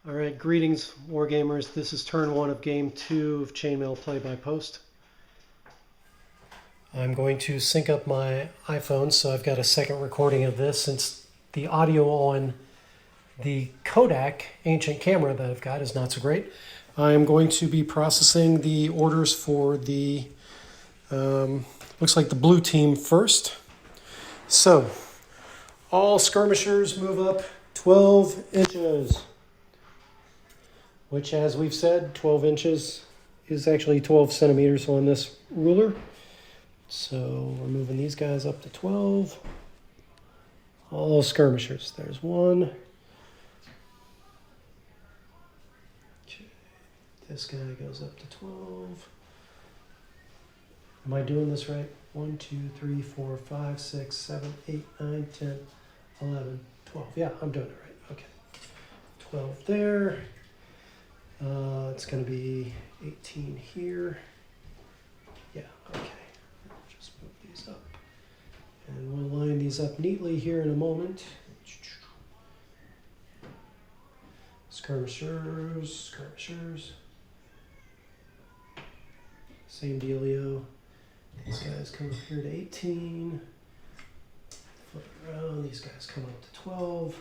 All right, greetings, Wargamers. This is turn 1 of game 2 of Chainmail Play-by-Post. I'm going to sync up my iPhone, so I've got a second recording of this since the audio on the Kodak ancient camera that I've got is not so great. I'm going to be processing the orders for the, looks like the blue team first. So, all skirmishers move up 12 inches. Which, as we've said, 12 inches is actually 12 centimeters on this ruler. So we're moving these guys up to 12. All skirmishers. There's one. Okay. This guy goes up to 12. Am I doing this right? 1, 2, 3, 4, 5, 6, 7, 8, 9, 10, 11, 12. Yeah, I'm doing it right. Okay. 12 there. It's going to be 18 here. Yeah, okay. Just move these up. And we'll line these up neatly here in a moment. Skirmishers. Same dealio. These guys come up here to 18. Flip around. These guys come up to 12.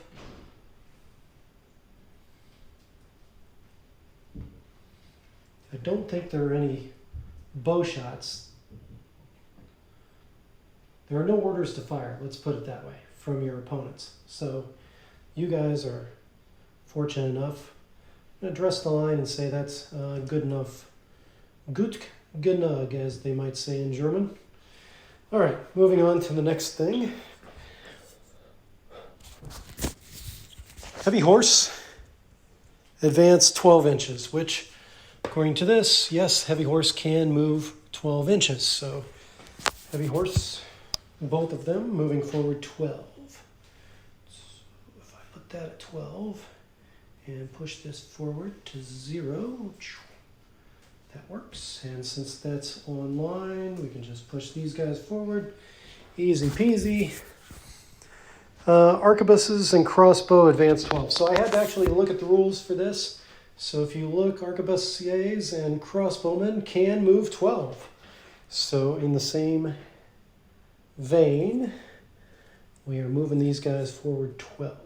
I don't think there are any bow shots. There are no orders to fire, let's put it that way, from your opponents. So you guys are fortunate enough. I'm going to dress the line and say that's good enough. Gut genug, as they might say in German. All right, moving on to the next thing. Heavy horse, advance 12 inches, which, according to this, yes, heavy horse can move 12 inches. So heavy horse, both of them moving forward 12. So if I put that at 12 and push this forward to 0, that works. And since that's online, we can just push these guys forward. Easy peasy. Arquebusiers and crossbow advance 12. So I had to actually look at the rules for this. So if you look, arquebusiers and crossbowmen can move 12. So in the same vein, we are moving these guys forward 12.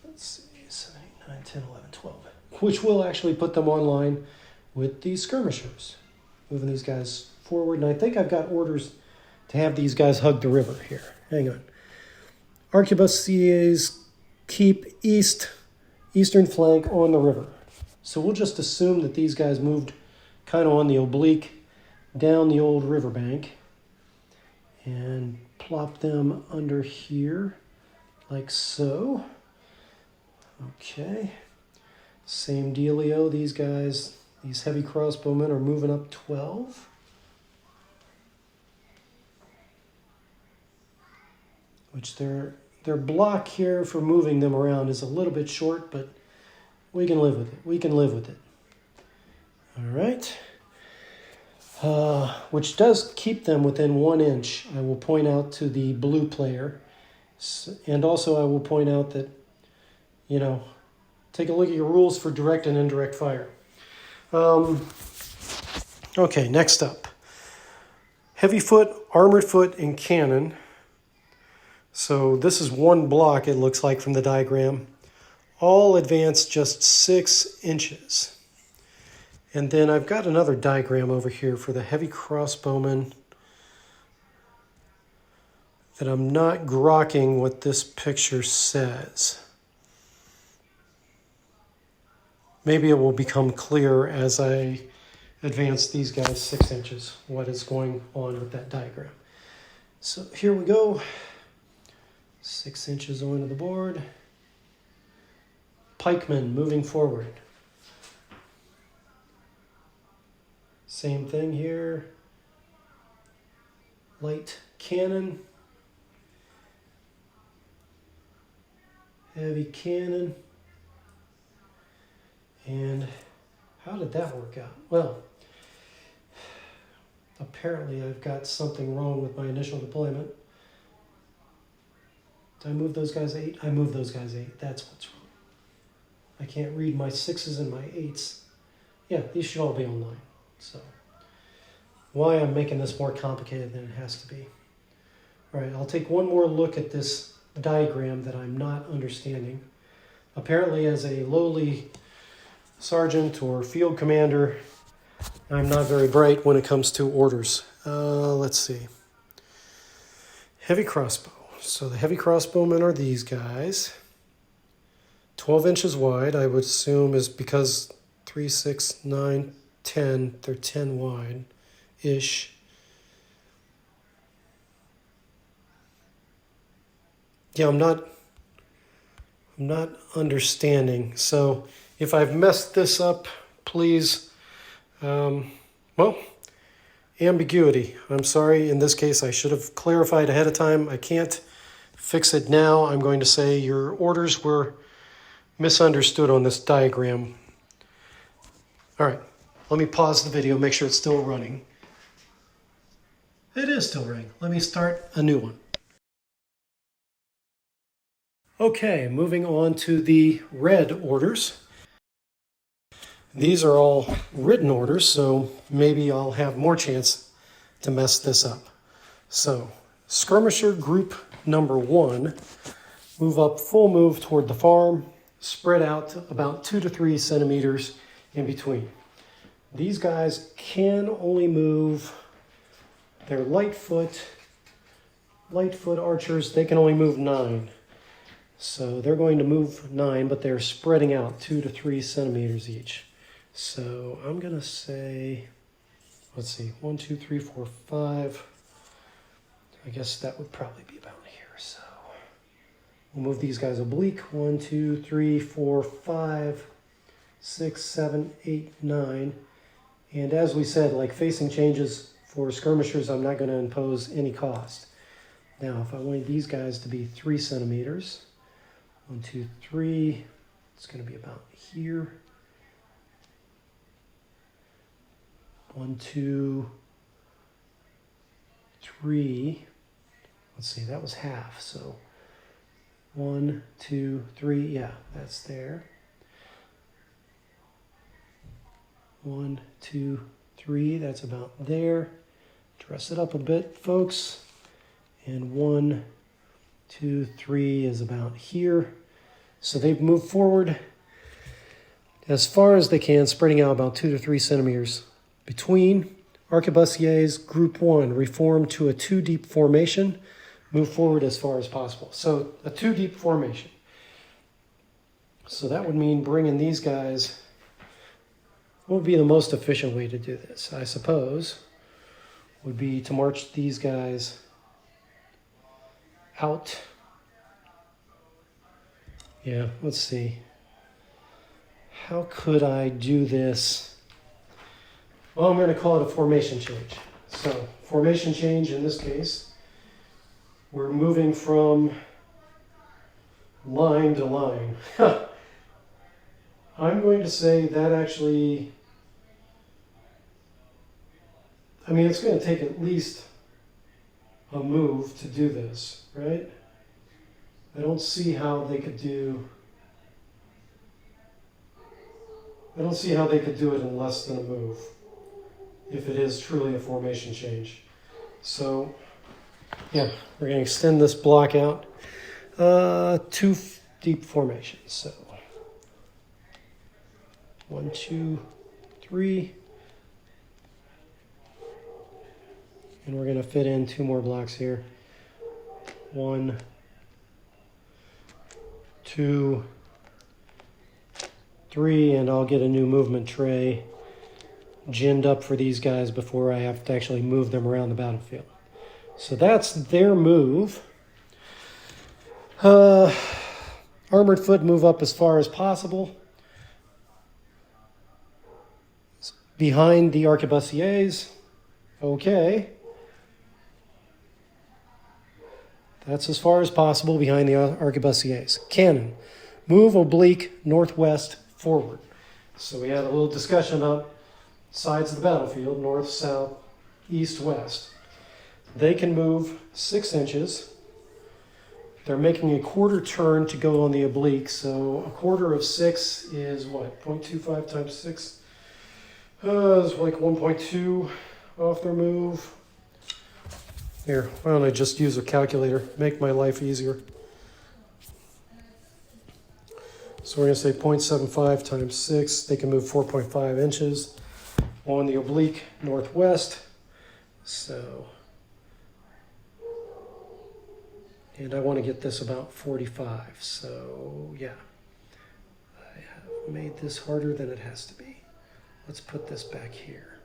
Let's see, 7, 8, 9, 10, 11, 12. Which will actually put them online with the skirmishers. Moving these guys forward. And I think I've got orders to have these guys hug the river here. Hang on. Arquebusiers keep eastern flank on the river. So we'll just assume that these guys moved kind of on the oblique down the old riverbank and plop them under here like so. Okay. Same dealio. These guys, these heavy crossbowmen are moving up 12. Which their block here for moving them around is a little bit short, but we can live with it. All right. Which does keep them within 1 inch. I will point out to the blue player. And also I will point out that, take a look at your rules for direct and indirect fire. Okay, next up. Heavy foot, armored foot, and cannon. So this is one block, it looks like, from the diagram. All advance just 6 inches. And then I've got another diagram over here for the heavy crossbowman that I'm not grokking what this picture says. Maybe it will become clear as I advance these guys 6 inches, what is going on with that diagram. So here we go. 6 inches onto the board. Pikemen moving forward. Same thing here. Light cannon. Heavy cannon. And how did that work out? Well, apparently I've got something wrong with my initial deployment. Did I move those guys 8? I moved those guys 8. That's what's wrong. I can't read my 6s and my 8s. Yeah, these should all be on 9. So why I'm making this more complicated than it has to be. All right, I'll take one more look at this diagram that I'm not understanding. Apparently, as a lowly sergeant or field commander, I'm not very bright when it comes to orders. Let's see. Heavy crossbow. So the heavy crossbowmen are these guys. 12 inches wide, I would assume, is because 3, 6, 9, 10, they're 10 wide-ish. Yeah, I'm not understanding. So if I've messed this up, please, well, ambiguity. I'm sorry. In this case, I should have clarified ahead of time. I can't fix it now. I'm going to say your orders were misunderstood on this diagram. All right, let me pause the video, make sure it's still running. It is still running. Let me start a new one. Okay, moving on to the red orders. These are all written orders, so maybe I'll have more chance to mess this up. So, skirmisher group number 1, move up full move toward the farm, spread out about 2 to 3 centimeters in between. These guys can only move, they're light foot archers, they can only move 9. So they're going to move 9, but they're spreading out 2 to 3 centimeters each. So I'm going to say, let's see, 1, 2, 3, 4, 5. I guess that would probably be about here. So we'll move these guys oblique. 1, 2, 3, 4, 5, 6, 7, 8, 9. And as we said, like facing changes for skirmishers, I'm not going to impose any cost. Now, if I wanted these guys to be 3 centimeters, 1, 2, 3, it's going to be about here. 1, 2, 3. Let's see, that was half. So 1, 2, 3. Yeah, that's there. 1, 2, 3. That's about there. Dress it up a bit, folks. And 1, 2, 3 is about here. So they've moved forward as far as they can, spreading out about 2 to 3 centimeters between. Arquebusiers group 1, reform to a 2-deep formation, move forward as far as possible. So a 2-deep formation. So that would mean bringing these guys. What would be the most efficient way to do this? I suppose would be to march these guys out. Yeah, let's see. How could I do this? Well, I'm going to call it a formation change. So, formation change in this case, we're moving from line to line. I'm going to say that actually, I mean, it's going to take at least a move to do this, right? I don't see how they could do it in less than a move if it is truly a formation change. So, yeah, we're going to extend this block out 2 deep formations. So 1, 2, 3. And we're going to fit in 2 more blocks here. 1, 2, 3, and I'll get a new movement tray ginned up for these guys before I have to actually move them around the battlefield. So that's their move. Armored foot move up as far as possible. Behind the arquebusiers. Okay. That's as far as possible behind the arquebusiers. Cannon. Move oblique northwest forward. So we had a little discussion about sides of the battlefield, north, south, east, west. They can move 6 inches They're making a quarter turn to go on the oblique, so a quarter of 6 is what? 0.25 times 6? It's like 1.2 off their move. Here, why don't I just use a calculator? Make my life easier. So we're going to say 0.75 times 6. They can move 4.5 inches on the oblique northwest. So, and I want to get this about 45. So, yeah, I have made this harder than it has to be. Let's put this back here.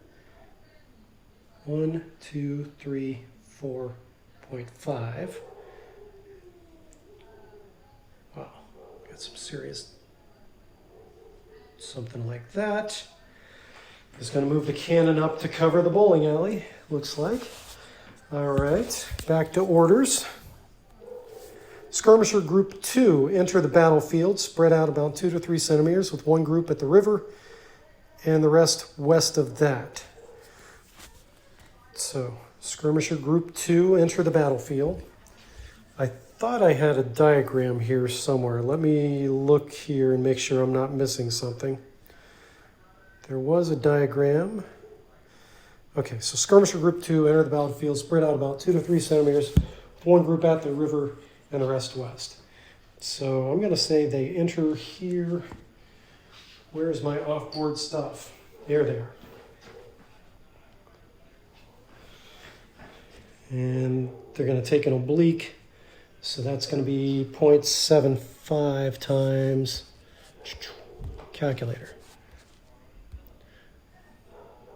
1, 2, 3, 4.5. Wow, got some serious, something like that. Just going to move the cannon up to cover the bowling alley, looks like. All right, back to orders. Skirmisher Group 2, enter the battlefield, spread out about 2 to 3 centimeters with one group at the river and the rest west of that. So, Skirmisher Group 2, enter the battlefield. I thought I had a diagram here somewhere. Let me look here and make sure I'm not missing something. There was a diagram. Okay, so Skirmisher Group 2, enter the battlefield, spread out about 2 to 3 centimeters, one group at the river and the rest west. So I'm going to say they enter here. Where's my off-board stuff? There they are. And they're going to take an oblique. So that's going to be 0.75 times calculator.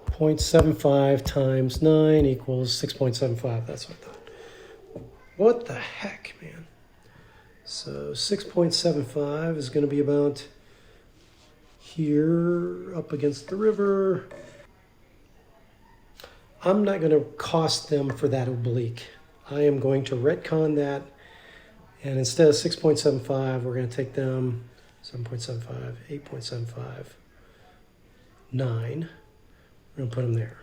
0.75 times 9 equals 6.75. That's what I thought. What the heck, man? So 6.75 is going to be about here up against the river. I'm not going to cost them for that oblique. I am going to retcon that. And instead of 6.75, we're going to take them 7.75, 8.75, 9. We're going to put them there.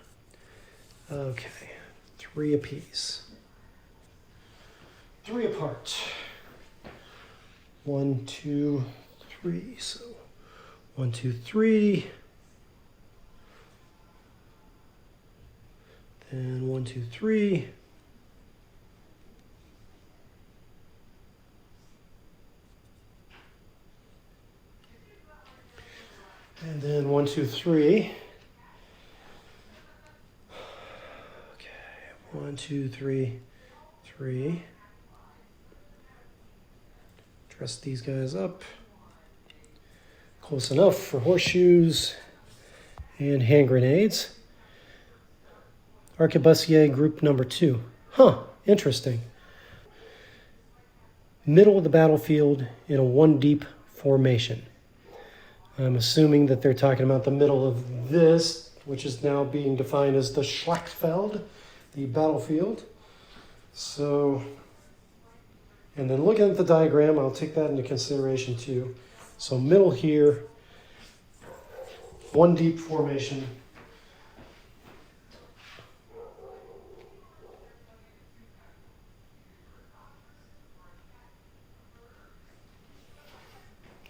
Okay, 3 apiece. 3 apart. 1, 2, 3. So 1, 2, 3. Then 1, 2, 3. And then 1, 2, 3. 1, 2, 3, 3. Dress these guys up. Close enough for horseshoes and hand grenades. Arquebusier group number 2. Huh, interesting. Middle of the battlefield in a 1 deep formation. I'm assuming that they're talking about the middle of this, which is now being defined as the Schlachtfeld, the battlefield. So, and then looking at the diagram, I'll take that into consideration too. So middle here, 1 deep formation.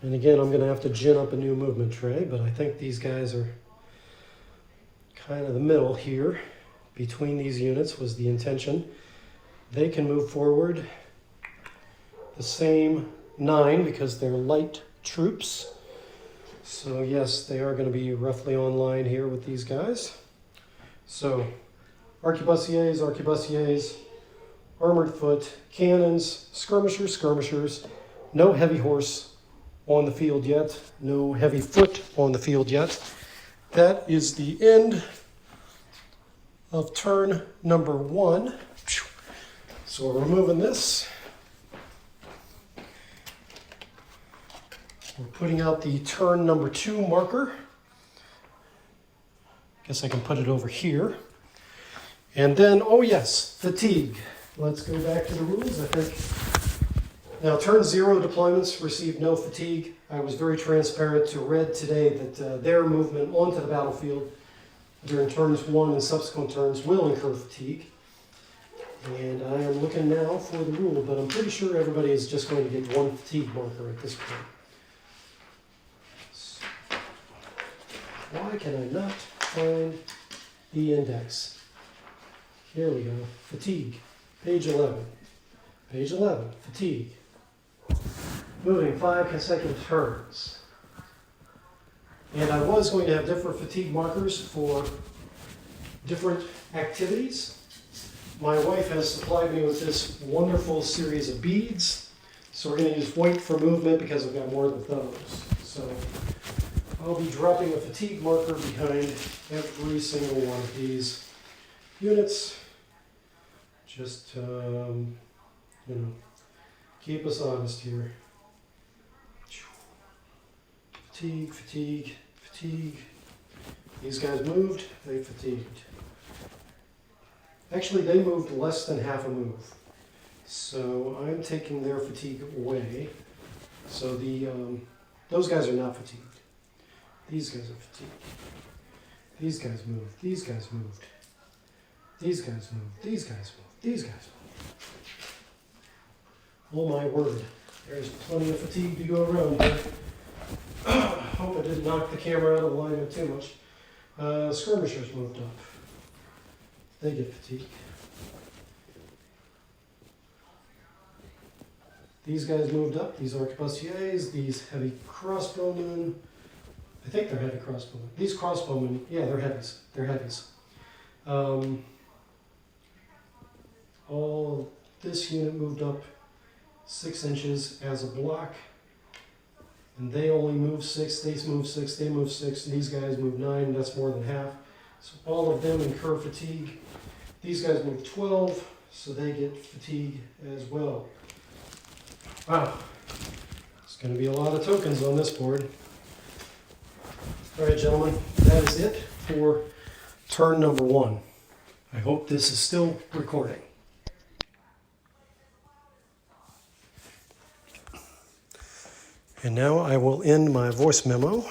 And again, I'm going to have to gin up a new movement tray, but I think these guys are kind of the middle here. Between these units was the intention. They can move forward the same 9 because they're light troops. So yes, they are going to be roughly on line here with these guys. So arquebusiers, armored foot, cannons, skirmishers, no heavy horse on the field yet, no heavy foot on the field yet. That is the end of turn number 1. So we're removing this. We're putting out the turn number 2 marker. Guess I can put it over here. And then, oh yes, fatigue. Let's go back to the rules, I think. Now, turn 0 deployments receive no fatigue. I was very transparent to Red today that their movement onto the battlefield during turns 1 and subsequent turns will incur fatigue. And I am looking now for the rule, but I'm pretty sure everybody is just going to get one fatigue marker at this point. So, why can I not find the index? Here we go. Fatigue. Page 11. Page 11. Fatigue. Moving 5 consecutive turns. And I was going to have different fatigue markers for different activities. My wife has supplied me with this wonderful series of beads. So we're going to use white for movement because I've got more than those. So I'll be dropping a fatigue marker behind every single one of these units. Just, keep us honest here. Fatigue, fatigue, fatigue. These guys moved, they fatigued. Actually, they moved less than half a move. So I'm taking their fatigue away. So those guys are not fatigued. These guys are fatigued. These guys moved, these guys moved. These guys moved, these guys moved, these guys moved. Oh my word, there's plenty of fatigue to go around here. Hope I didn't knock the camera out of line too much. Skirmishers moved up. They get fatigue. These guys moved up. These arquebusiers, these heavy crossbowmen. I think they're heavy crossbowmen. These crossbowmen, yeah, they're heavies. They're heavies. All this unit moved up 6 inches as a block. And they only move 6, they move 6, they move 6, and these guys move 9, that's more than half. So all of them incur fatigue. These guys move 12, so they get fatigue as well. Wow, it's going to be a lot of tokens on this board. All right, gentlemen, that is it for turn number 1. I hope this is still recording. And now I will end my voice memo.